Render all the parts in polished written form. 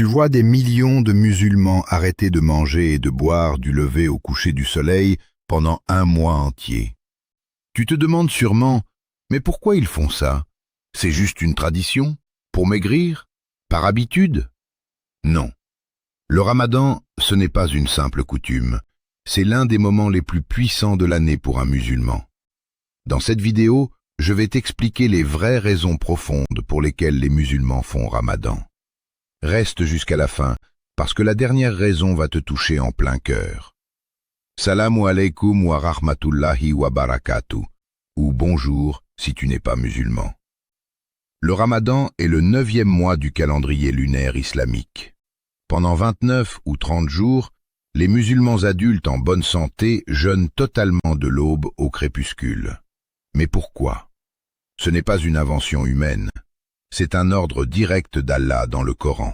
Tu vois des millions de musulmans arrêter de manger et de boire du lever au coucher du soleil pendant un mois entier. Tu te demandes sûrement, mais pourquoi ils font ça? C'est juste une tradition? Pour maigrir? Par habitude? Non. Le ramadan, ce n'est pas une simple coutume. C'est l'un des moments les plus puissants de l'année pour un musulman. Dans cette vidéo, je vais t'expliquer les vraies raisons profondes pour lesquelles les musulmans font ramadan. Reste jusqu'à la fin, parce que la dernière raison va te toucher en plein cœur. Salamu alaykum wa rahmatullahi wa barakatuh, ou bonjour si tu n'es pas musulman. Le ramadan est le 9e mois du calendrier lunaire islamique. Pendant 29 ou 30 jours, les musulmans adultes en bonne santé jeûnent totalement de l'aube au crépuscule. Mais pourquoi? Ce n'est pas une invention humaine. C'est un ordre direct d'Allah dans le Coran.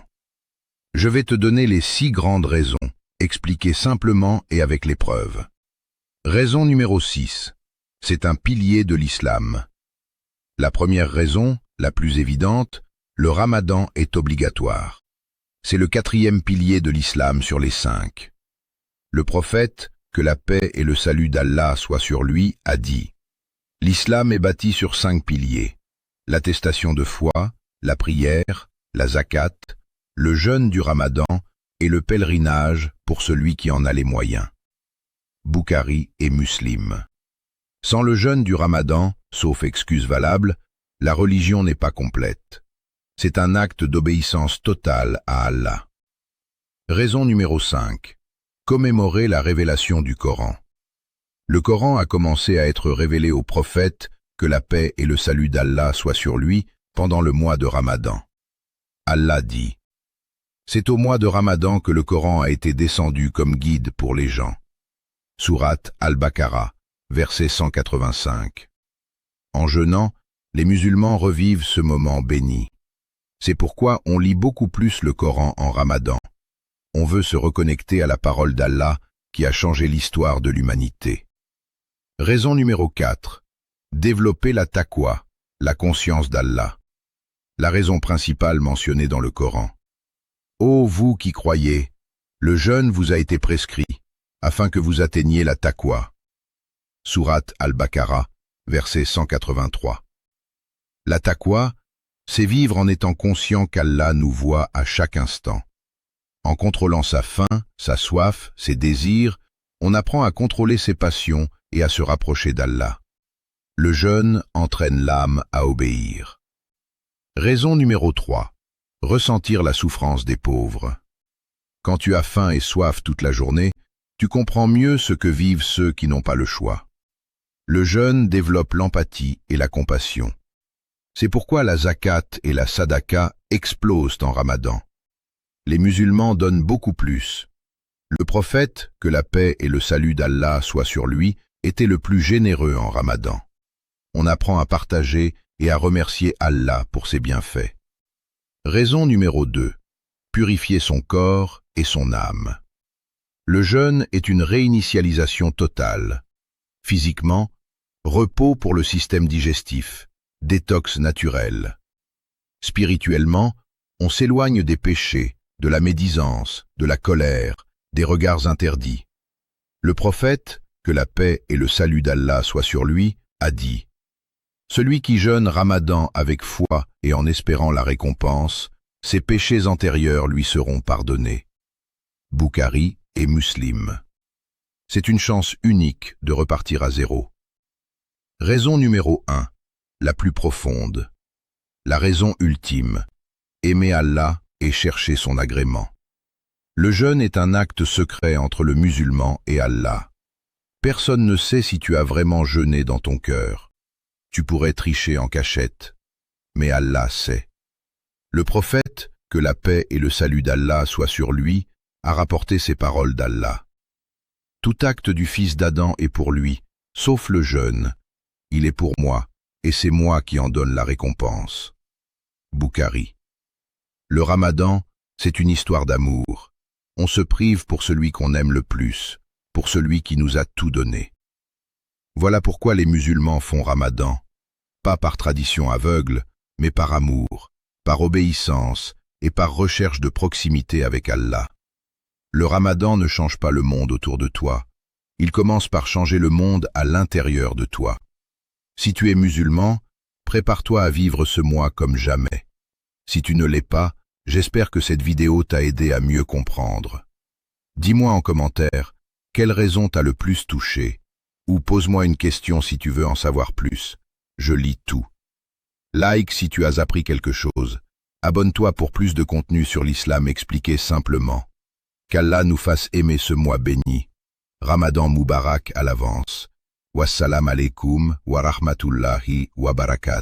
Je vais te donner les 6 grandes raisons, expliquées simplement et avec les preuves. Raison numéro 6. C'est un pilier de l'islam. La première raison, la plus évidente, le ramadan est obligatoire. C'est le 4e pilier de l'islam sur les 5. Le prophète, que la paix et le salut d'Allah soient sur lui, a dit: l'islam est bâti sur 5 piliers. L'attestation de foi, la prière, la zakat, le jeûne du ramadan et le pèlerinage pour celui qui en a les moyens. Bukhari et Muslim. Sans le jeûne du ramadan, sauf excuse valable, la religion n'est pas complète. C'est un acte d'obéissance totale à Allah. Raison numéro 5. Commémorer la révélation du Coran. Le Coran a commencé à être révélé au prophète, que la paix et le salut d'Allah soient sur lui, pendant le mois de Ramadan. Allah dit: c'est au mois de Ramadan que le Coran a été descendu comme guide pour les gens. Sourate Al-Baqarah, verset 185. En jeûnant, les musulmans revivent ce moment béni. C'est pourquoi on lit beaucoup plus le Coran en Ramadan. On veut se reconnecter à la parole d'Allah qui a changé l'histoire de l'humanité. Raison numéro 4. Développer la taqwa, la conscience d'Allah. La raison principale mentionnée dans le Coran. Ô vous qui croyez, le jeûne vous a été prescrit, afin que vous atteigniez la taqwa. Sourate Al-Baqarah, verset 183. La taqwa, c'est vivre en étant conscient qu'Allah nous voit à chaque instant. En contrôlant sa faim, sa soif, ses désirs, on apprend à contrôler ses passions et à se rapprocher d'Allah. Le jeûne entraîne l'âme à obéir. Raison numéro 3. Ressentir la souffrance des pauvres. Quand tu as faim et soif toute la journée, tu comprends mieux ce que vivent ceux qui n'ont pas le choix. Le jeûne développe l'empathie et la compassion. C'est pourquoi la zakat et la sadaka explosent en ramadan. Les musulmans donnent beaucoup plus. Le prophète, que la paix et le salut d'Allah soient sur lui, était le plus généreux en ramadan. On apprend à partager et à remercier Allah pour ses bienfaits. Raison numéro 2. Purifier son corps et son âme. Le jeûne est une réinitialisation totale. Physiquement, repos pour le système digestif, détox naturel. Spirituellement, on s'éloigne des péchés, de la médisance, de la colère, des regards interdits. Le prophète, que la paix et le salut d'Allah soient sur lui, a dit: celui qui jeûne ramadan avec foi et en espérant la récompense, ses péchés antérieurs lui seront pardonnés. Bukhari et Muslim. C'est une chance unique de repartir à zéro. Raison numéro 1, la plus profonde. La raison ultime, aimer Allah et chercher son agrément. Le jeûne est un acte secret entre le musulman et Allah. Personne ne sait si tu as vraiment jeûné dans ton cœur. Tu pourrais tricher en cachette, mais Allah sait. Le prophète, que la paix et le salut d'Allah soient sur lui, a rapporté ces paroles d'Allah. Tout acte du fils d'Adam est pour lui, sauf le jeûne. Il est pour moi, et c'est moi qui en donne la récompense. Bukhari. Le ramadan, c'est une histoire d'amour. On se prive pour celui qu'on aime le plus, pour celui qui nous a tout donné. Voilà pourquoi les musulmans font ramadan, pas par tradition aveugle, mais par amour, par obéissance et par recherche de proximité avec Allah. Le Ramadan ne change pas le monde autour de toi. Il commence par changer le monde à l'intérieur de toi. Si tu es musulman, prépare-toi à vivre ce mois comme jamais. Si tu ne l'es pas, j'espère que cette vidéo t'a aidé à mieux comprendre. Dis-moi en commentaire, quelle raison t'a le plus touché? Ou pose-moi une question si tu veux en savoir plus. Je lis tout. Like si tu as appris quelque chose. Abonne-toi pour plus de contenu sur l'islam expliqué simplement. Qu'Allah nous fasse aimer ce mois béni. Ramadan Moubarak à l'avance. Wassalam alaikum wa rahmatullahi wa barakatuh.